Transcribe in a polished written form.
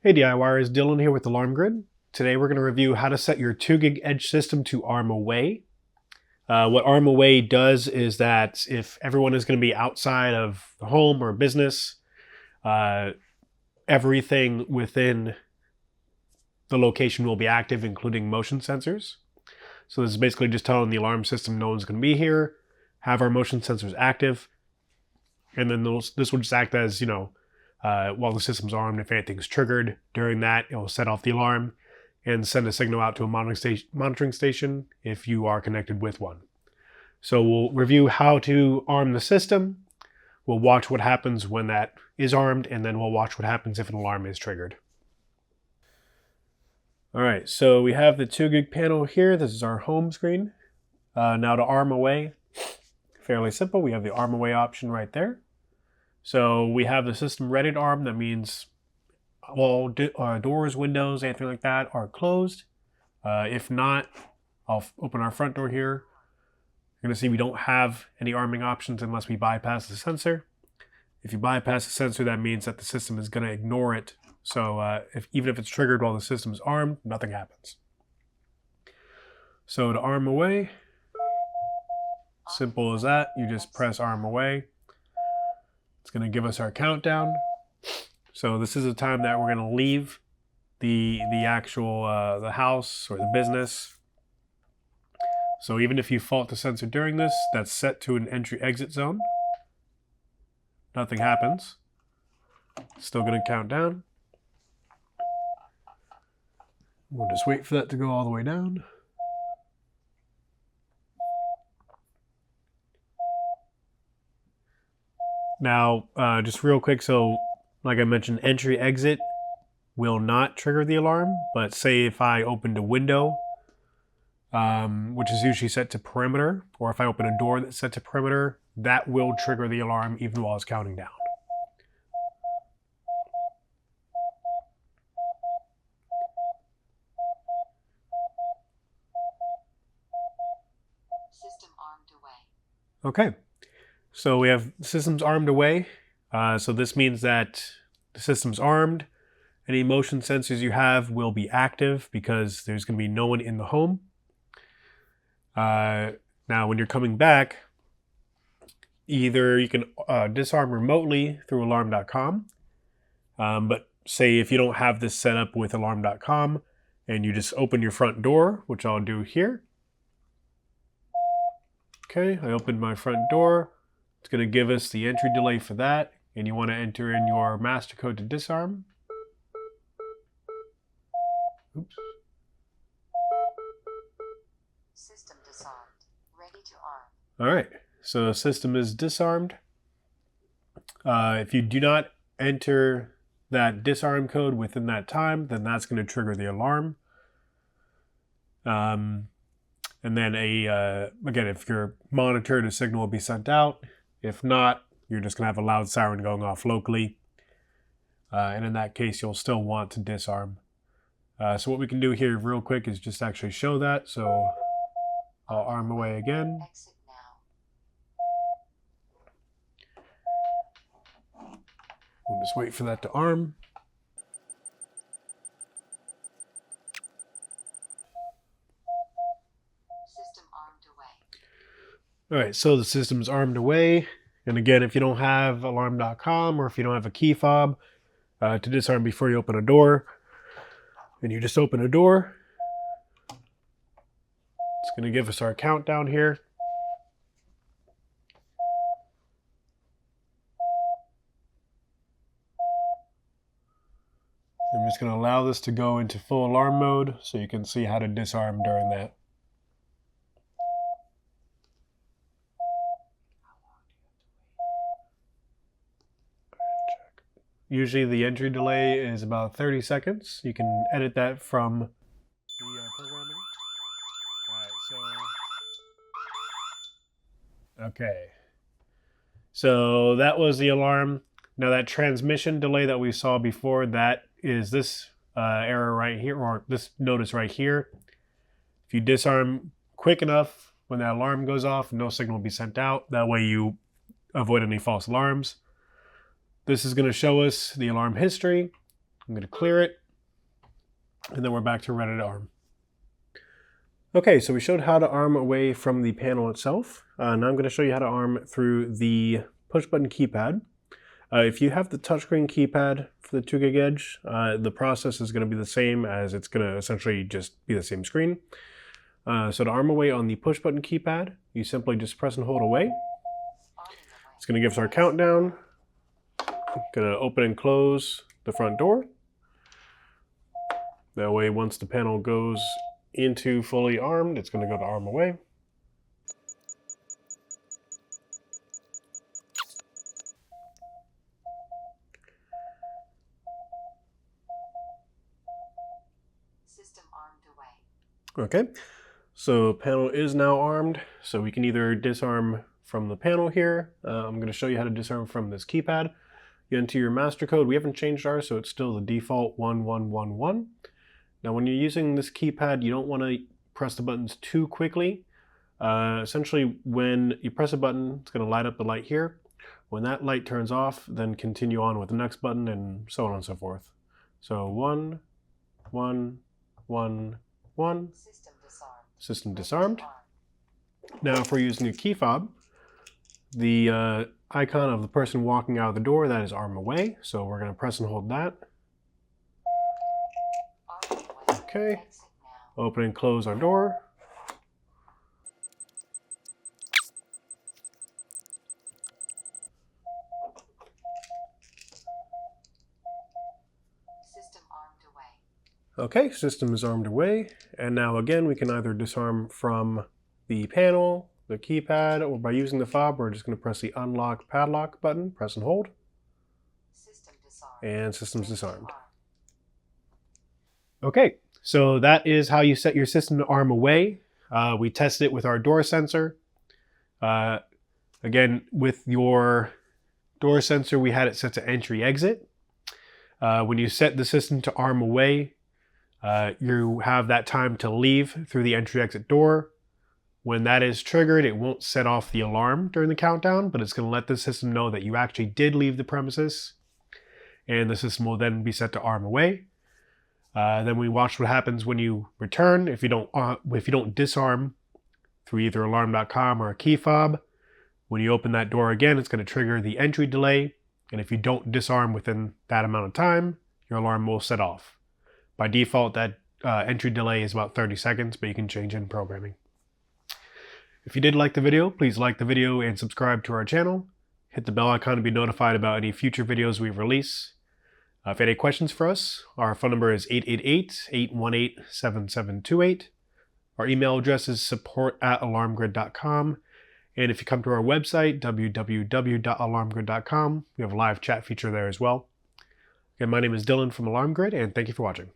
Hey DIYers, Dylan here with Alarm Grid. Today we're going to review how to set your 2 gig edge system to arm away. What arm away does is that if everyone is going to be outside of the home or business, everything within the location will be active, including motion sensors. So this is basically just telling the alarm system no one's going to be here, have our motion sensors active, and then this will just act as, while the system's armed, if anything's triggered during that, it will set off the alarm and send a signal out to a monitoring station if you are connected with one. So we'll review how to arm the system. We'll watch what happens when that is armed, and then we'll watch what happens if an alarm is triggered. All right, so we have the 2 gig panel here. This is our home screen. Now to arm away, fairly simple. We have the arm away option right there. So we have the system ready to arm. That means all doors, windows, anything like that are closed. If not, I'll open our front door here. You're going to see we don't have any arming options unless we bypass the sensor. If you bypass the sensor, that means that the system is going to ignore it. So even if it's triggered while the system is armed, nothing happens. So to arm away, simple as that. You just press arm away. It's going to give us our countdown. So this is the time that we're going to leave the actual the house or the business. So even if you fault the sensor during this, that's set to an entry-exit zone. Nothing happens. Still going to count down. We'll just wait for that to go all the way down. Now, just real quick, so like I mentioned, entry-exit will not trigger the alarm, but say if I opened a window, which is usually set to perimeter, or if I open a door that's set to perimeter, that will trigger the alarm even while it's counting down. System armed away. Okay, so we have systems armed away. So this means that the system's armed. Any motion sensors you have will be active because there's going to be no one in the home. Now, when you're coming back, either you can disarm remotely through alarm.com, but say if you don't have this set up with alarm.com and you just open your front door, which I'll do here. Okay, I opened my front door. It's going to give us the entry delay for that, and you want to enter in your master code to disarm. Oops. System disarmed. Ready to arm. All right, so the system is disarmed. If you do not enter that disarm code within that time, then that's going to trigger the alarm. And then again, if you're monitored, a signal will be sent out. If not, you're just going to have a loud siren going off locally. And in that case, you'll still want to disarm. So what we can do here real quick is just actually show that. So I'll arm away again. Exit now. We'll just wait for that to arm. System armed away. All right, so the system's armed away. And again, if you don't have alarm.com or if you don't have a key fob to disarm before you open a door, and you just open a door, it's going to give us our countdown here. I'm just going to allow this to go into full alarm mode so you can see how to disarm during that. Usually the entry delay is about 30 seconds. You can edit that from the programming. All right, okay. So that was the alarm. Now that transmission delay that we saw before, that is this error right here, or this notice right here. If you disarm quick enough, when that alarm goes off, no signal will be sent out. That way you avoid any false alarms. This is going to show us the alarm history. I'm going to clear it, and then we're back to ready to arm. Okay, so we showed how to arm away from the panel itself. Now I'm going to show you how to arm through the push button keypad. If you have the touchscreen keypad for the 2 gig edge, the process is going to be the same, as it's going to essentially just be the same screen. So to arm away on the push button keypad, you simply just press and hold away. It's going to give us our countdown. Going to open and close the front door. That way, once the panel goes into fully armed, it's going to go to arm away. System armed away. Okay, so panel is now armed, so we can either disarm from the panel here. I'm going to show you how to disarm from this keypad. You enter your master code. We haven't changed ours, so it's still the default 1111. Now when you're using this keypad, you don't want to press the buttons too quickly. Essentially, when you press a button, it's going to light up the light here. When that light turns off, then continue on with the next button, and so on and so forth. So 1, 1, 1, 1. System disarmed. System disarmed. Now if we're using a key fob, the icon of the person walking out of the door, that is arm away. So we're going to press and hold that. Okay. Open and close our door. System armed away. Okay, system is armed away. And now again, we can either disarm from the panel, the keypad, or by using the fob, we're just going to press the unlock padlock button, press and hold. System disarmed. And system's disarmed. Okay, so that is how you set your system to arm away. We tested it with our door sensor. Again, with your door sensor, we had it set to entry-exit. When you set the system to arm away, you have that time to leave through the entry-exit door. When that is triggered, it won't set off the alarm during the countdown, but it's going to let the system know that you actually did leave the premises, and the system will then be set to arm away. Then we watch what happens when you return. If you don't disarm through either alarm.com or a key fob, when you open that door again, it's going to trigger the entry delay. And if you don't disarm within that amount of time, your alarm will set off. By default, that entry delay is about 30 seconds, but you can change in programming. If you did like the video, please like the video and subscribe to our channel. Hit the bell icon to be notified about any future videos we release. If you have any questions for us, our phone number is 888-818-7728. Our email address is support@alarmgrid.com. And if you come to our website, www.alarmgrid.com, we have a live chat feature there as well. Again, my name is Dylan from Alarm Grid, and thank you for watching.